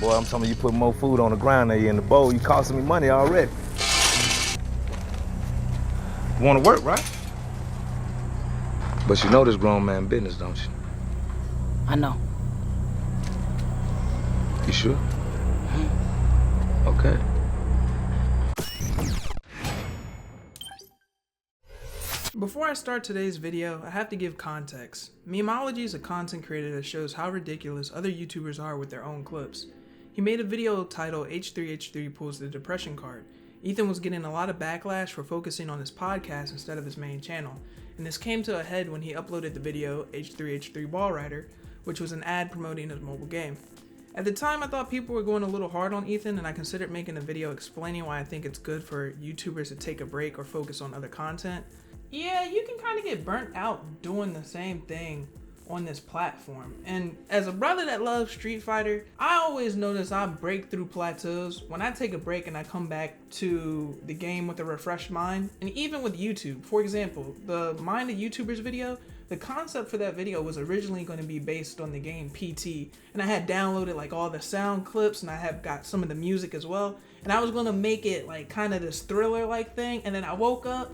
Boy, I'm telling you, put more food on the ground than you in the bowl. You costing me money already. You want to work, right? But you know this grown man business, don't you? I know. You sure? Okay. Before I start today's video, I have to give context. Memeology is a content creator that shows how ridiculous other YouTubers are with their own clips. He made a video titled H3H3 pulls the depression card. Ethan was getting a lot of backlash for focusing on his podcast instead of his main channel, and this came to a head when he uploaded the video H3H3 Ball Rider, which was an ad promoting his mobile game. At the time, I thought people were going a little hard on Ethan, and I considered making a video explaining why I think it's good for YouTubers to take a break or focus on other content. Yeah, you can kind of get burnt out doing the same thing on this platform. And as a brother that loves Street Fighter, I always notice I break through plateaus when I take a break and I come back to the game with a refreshed mind. And even with YouTube, for example, the Mind of YouTubers video, the concept for that video was originally going to be based on the game PT, and I had downloaded like all the sound clips, and I have got some of the music as well, and I was going to make it like kind of this thriller like thing. And then I woke up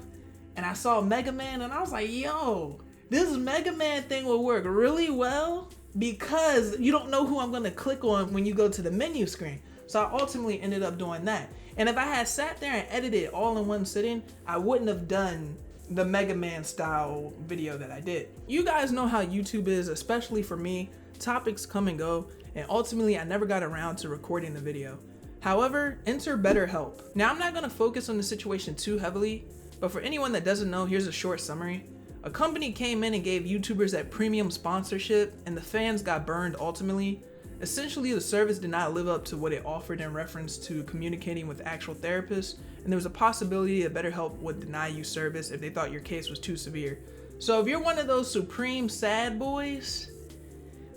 and I saw Mega Man, and I was like, yo, this Mega Man thing will work really well because you don't know who I'm going to click on when you go to the menu screen. So I ultimately ended up doing that. And if I had sat there and edited it all in one sitting, I wouldn't have done the Mega Man style video that I did. You guys know how YouTube is, especially for me. Topics come and go, and ultimately I never got around to recording the video. However, enter Betterhelp. Now I'm not going to focus on the situation too heavily, but for anyone that doesn't know, here's a short summary. A company came in and gave YouTubers that premium sponsorship, and the fans got burned ultimately. Essentially, the service did not live up to what it offered in reference to communicating with actual therapists, and there was a possibility that BetterHelp would deny you service if they thought your case was too severe. So if you're one of those supreme sad boys,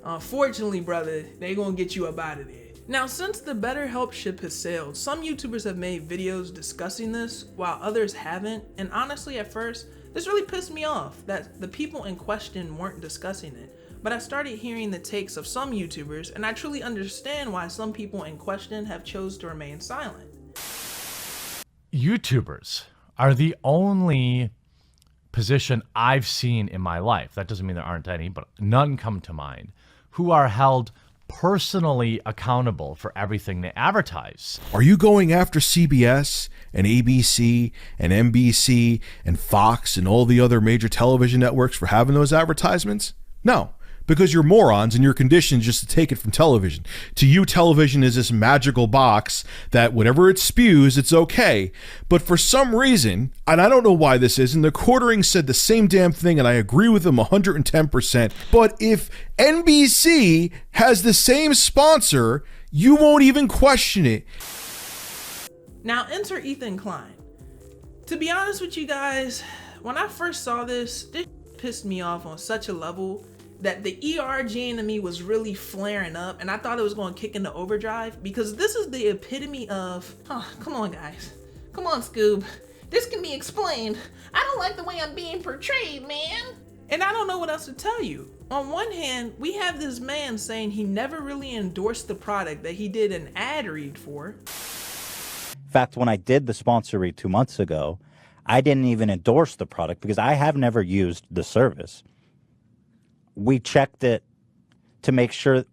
unfortunately, brother, they gonna get you up out of there. Now, since the BetterHelp ship has sailed, some YouTubers have made videos discussing this, while others haven't, and honestly, at first, this really pissed me off that the people in question weren't discussing it. But I started hearing the takes of some YouTubers, and I truly understand why some people in question have chose to remain silent. YouTubers are the only position I've seen in my life, that doesn't mean there aren't any, but none come to mind, who are held personally accountable for everything they advertise. Are you going after CBS and ABC and NBC and Fox and all the other major television networks for having those advertisements? No, because you're morons and you're conditioned just to take it from television. To you, television is this magical box that whatever it spews, it's okay. But for some reason, and I don't know why this is, and the quartering said the same damn thing, and I agree with them 110%, but if NBC has the same sponsor, you won't even question it. Now enter Ethan Klein. To be honest with you guys, when I first saw this pissed me off on such a level that the ER gene in me was really flaring up, and I thought it was going to kick into overdrive, because this is the epitome of, come on guys, come on Scoob, this can be explained. I don't like the way I'm being portrayed, man. And I don't know what else to tell you. On one hand, we have this man saying he never really endorsed the product that he did an ad read for. In fact, when I did the sponsor read 2 months ago, I didn't even endorse the product because I have never used the service. We checked it to make sure that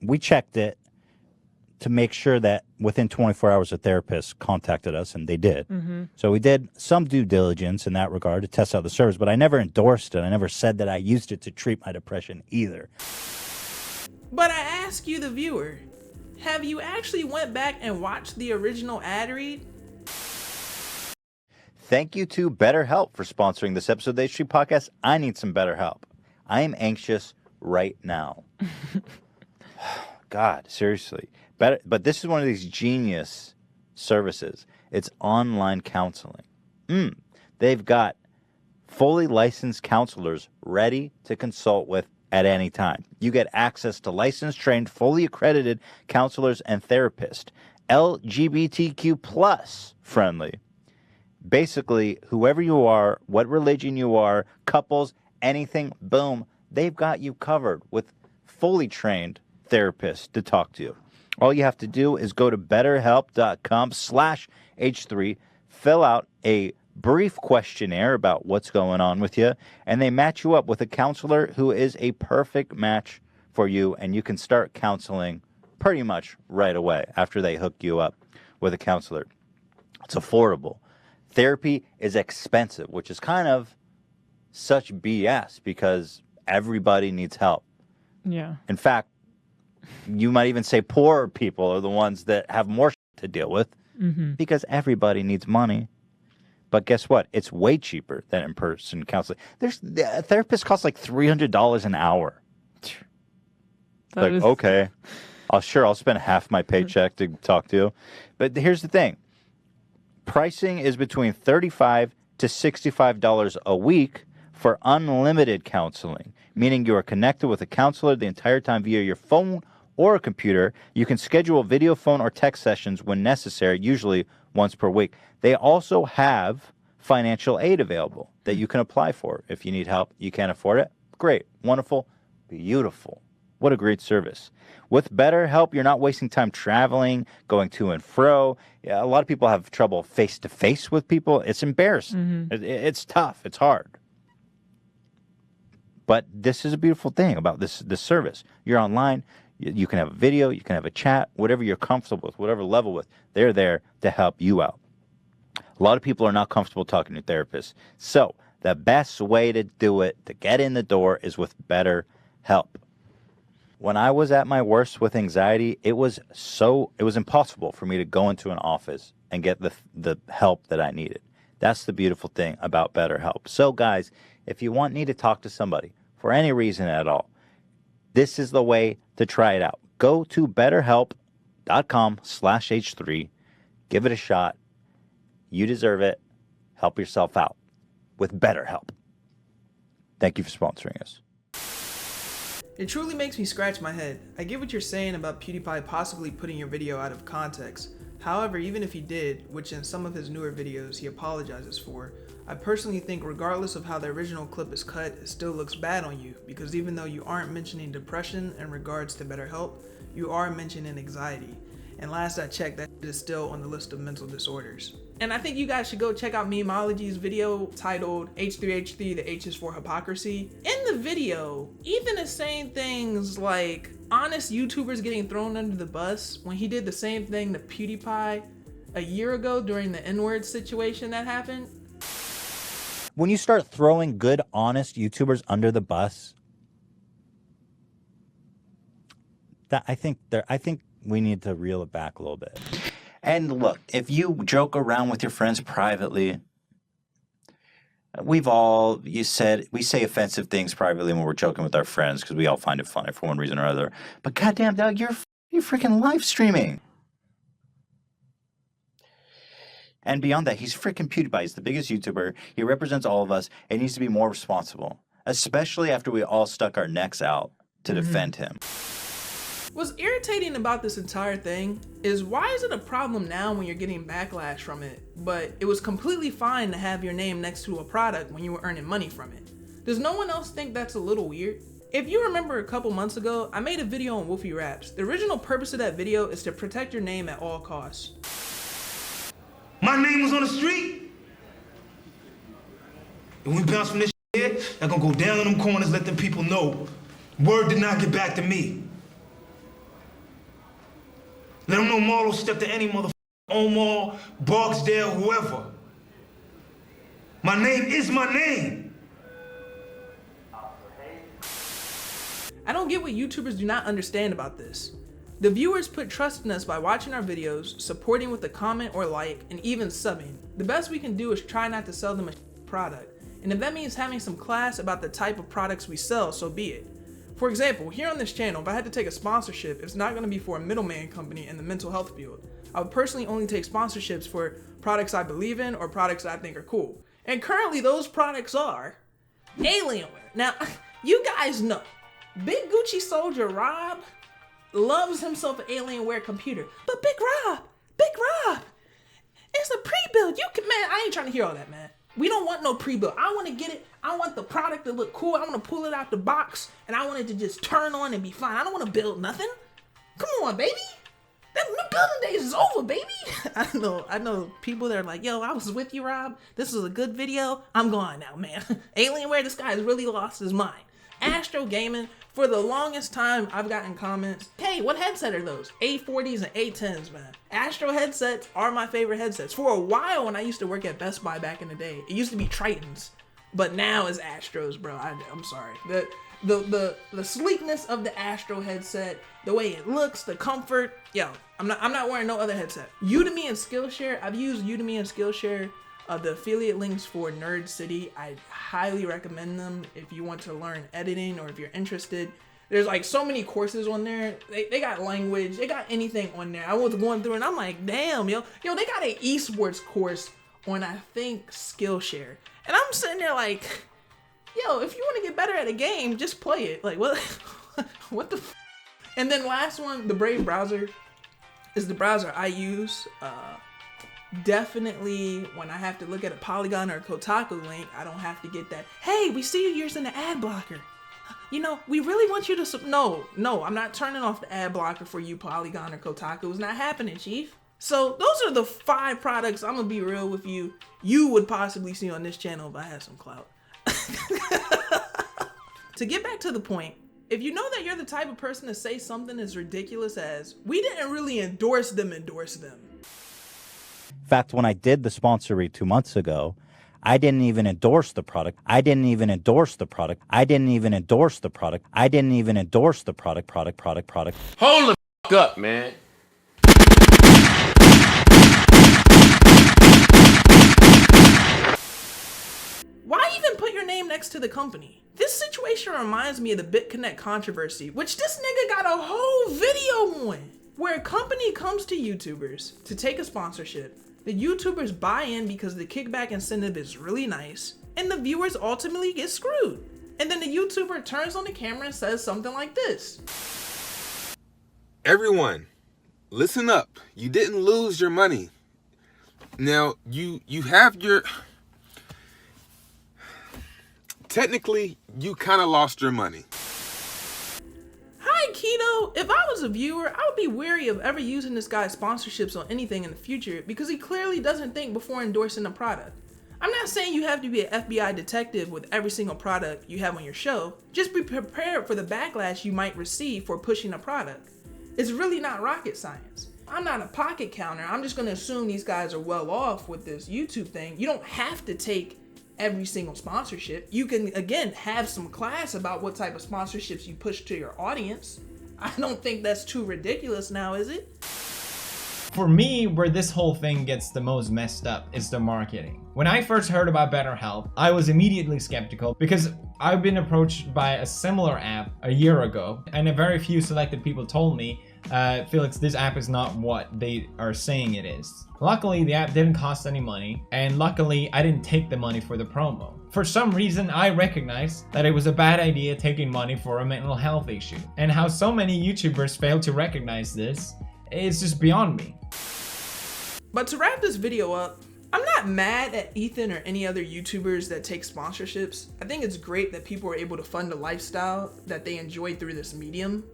within 24 hours a therapist contacted us, and they did. So we did some due diligence in that regard to test out the service, but I never endorsed it. I never said that I used it to treat my depression either. But I ask you, the viewer, have you actually went back and watched the original ad read? Thank you to BetterHelp for sponsoring this episode of the H3 Podcast. I need some BetterHelp. I am anxious right now. God, seriously. But this is one of these genius services. It's online counseling. They've got fully licensed counselors ready to consult with at any time. You get access to licensed, trained, fully accredited counselors and therapists. LGBTQ plus friendly. Basically, whoever you are, what religion you are, couples, anything, boom, they've got you covered with fully trained therapists to talk to you. All you have to do is go to betterhelp.com/H3, fill out a brief questionnaire about what's going on with you, and they match you up with a counselor who is a perfect match for you, and you can start counseling pretty much right away after they hook you up with a counselor. It's affordable. Therapy is expensive, which is kind of such BS because everybody needs help. Yeah. In fact, you might even say poor people are the ones that have more shit to deal with because everybody needs money. But guess what? It's way cheaper than in-person counseling. A therapist costs like $300 an hour. Okay, I'll spend half my paycheck to talk to you. But here's the thing. Pricing is between $35 to $65 a week for unlimited counseling, meaning you are connected with a counselor the entire time via your phone or a computer. You can schedule video, phone, or text sessions when necessary, usually once per week. They also have financial aid available that you can apply for. If you need help, you can't afford it. Great, wonderful, beautiful. What a great service. With BetterHelp, you're not wasting time traveling, going to and fro. Yeah, a lot of people have trouble face-to-face with people. It's embarrassing. It's tough. It's hard. But this is a beautiful thing about this service. You're online. You can have a video. You can have a chat. Whatever you're comfortable with, whatever level with, they're there to help you out. A lot of people are not comfortable talking to therapists. So the best way to do it, to get in the door, is with BetterHelp. When I was at my worst with anxiety, it was impossible for me to go into an office and get the help that I needed. That's the beautiful thing about BetterHelp. So guys, if you want me to talk to somebody for any reason at all, this is the way to try it out. Go to betterhelp.com/H3. Give it a shot. You deserve it. Help yourself out with BetterHelp. Thank you for sponsoring us. It truly makes me scratch my head. I get what you're saying about PewDiePie possibly putting your video out of context. However, even if he did, which in some of his newer videos he apologizes for, I personally think regardless of how the original clip is cut, it still looks bad on you, because even though you aren't mentioning depression in regards to BetterHelp, you are mentioning anxiety. And last I checked, that is still on the list of mental disorders. And I think you guys should go check out Memeology's video titled H3H3, the H is for hypocrisy. In the video, Ethan is saying things like honest YouTubers getting thrown under the bus when he did the same thing to PewDiePie a year ago during the N-word situation that happened. When you start throwing good, honest YouTubers under the bus, I think we need to reel it back a little bit. And look, if you joke around with your friends privately, we say offensive things privately when we're joking with our friends because we all find it funny for one reason or other. But goddamn, dog, you're freaking live streaming. And beyond that, he's freaking PewDiePie. He's the biggest YouTuber. He represents all of us. And he needs to be more responsible, especially after we all stuck our necks out to defend him. What's irritating about this entire thing is why is it a problem now when you're getting backlash from it, but it was completely fine to have your name next to a product when you were earning money from it? Does no one else think that's a little weird? If you remember a couple months ago, I made a video on Wolfie Raps. The original purpose of that video is to protect your name at all costs. My name was on the street. And we bounce from this here, I'm gonna go down in them corners, let them people know word did not get back to me. Let them know Marlo stepped to any motherfucker, Omar, Barksdale, whoever. My name is my name. I don't get what YouTubers do not understand about this. The viewers put trust in us by watching our videos, supporting with a comment or like, and even subbing. The best we can do is try not to sell them a product. And if that means having some class about the type of products we sell, so be it. For example, here on this channel, if I had to take a sponsorship, it's not going to be for a middleman company in the mental health field. I would personally only take sponsorships for products I believe in or products that I think are cool. And currently those products are Alienware. Now, you guys know, Big Gucci Soldier Rob loves himself an Alienware computer. But Big Rob, it's a pre-build. Man, I ain't trying to hear all that, man. We don't want no pre-build. I want to get it. I want the product to look cool. I want to pull it out the box and I want it to just turn on and be fine. I don't want to build nothing. Come on, baby. golden days is over, baby. I know people that are like, yo, I was with you, Rob. This was a good video. I'm gone now, man. Alienware, this guy has really lost his mind. Astro Gaming, for the longest time, I've gotten comments, hey, what headset are those? A40s and A10s, man. Astro headsets are my favorite headsets. For a while, when I used to work at Best Buy back in the day, it used to be Tritons, but now it's Astros, bro. I'm sorry. The sleekness of the Astro headset, the way it looks, the comfort, yo, I'm not wearing no other headset. Udemy and Skillshare, I've used Udemy and Skillshare. The affiliate links for Nerd City, I highly recommend them if you want to learn editing or if you're interested. There's like so many courses on there. They got language, they got anything on there. I was going through and I'm like, damn, yo, they got an esports course on, I think, Skillshare. And I'm sitting there like, yo, if you want to get better at a game, just play it. Like, what, what the f? And then last one, the Brave browser is the browser I use. Definitely when I have to look at a Polygon or a Kotaku link, I don't have to get that, hey, we see you using the ad blocker. You know, we really want you to, no, I'm not turning off the ad blocker for you, Polygon or Kotaku. It's not happening, chief. So those are the 5 products, I'm gonna be real with you, you would possibly see on this channel if I had some clout. To get back to the point, if you know that you're the type of person to say something as ridiculous as, we didn't really endorse them. In fact, when I did the sponsor read 2 months ago, I didn't even endorse the product. I didn't even endorse the product. I didn't even endorse the product. I didn't even endorse the product. Hold the f up, man. Why even put your name next to the company? This situation reminds me of the BitConnect controversy, which this nigga got a whole video on, where a company comes to YouTubers to take a sponsorship. The YouTubers buy in because the kickback incentive is really nice, and the viewers ultimately get screwed. And then the YouTuber turns on the camera and says something like this. Everyone, listen up. You didn't lose your money. Now, you have your... Technically, you kind of lost your money. Hi, Keto. If I was a viewer, I would be wary of ever using this guy's sponsorships on anything in the future because he clearly doesn't think before endorsing a product. I'm not saying you have to be an FBI detective with every single product you have on your show. Just be prepared for the backlash you might receive for pushing a product. It's really not rocket science. I'm not a pocket counter. I'm just going to assume these guys are well off with this YouTube thing. You don't have to take every single sponsorship. You can, again, have some class about what type of sponsorships you push to your audience. I don't think that's too ridiculous now, is it? For me, where this whole thing gets the most messed up is the marketing. When I first heard about Betterhelp, I was immediately skeptical because I've been approached by a similar app a year ago, and a very few selected people told me, Felix, this app is not what they are saying it is. Luckily, the app didn't cost any money, and luckily, I didn't take the money for the promo. For some reason, I recognized that it was a bad idea taking money for a mental health issue, and how so many YouTubers fail to recognize this is just beyond me. But to wrap this video up, I'm not mad at Ethan or any other YouTubers that take sponsorships. I think it's great that people are able to fund a lifestyle that they enjoy through this medium.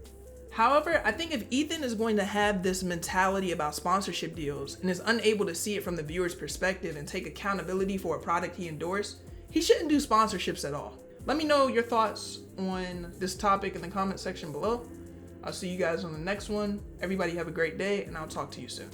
However, I think if Ethan is going to have this mentality about sponsorship deals and is unable to see it from the viewer's perspective and take accountability for a product he endorsed, he shouldn't do sponsorships at all. Let me know your thoughts on this topic in the comment section below. I'll see you guys on the next one. Everybody have a great day, and I'll talk to you soon.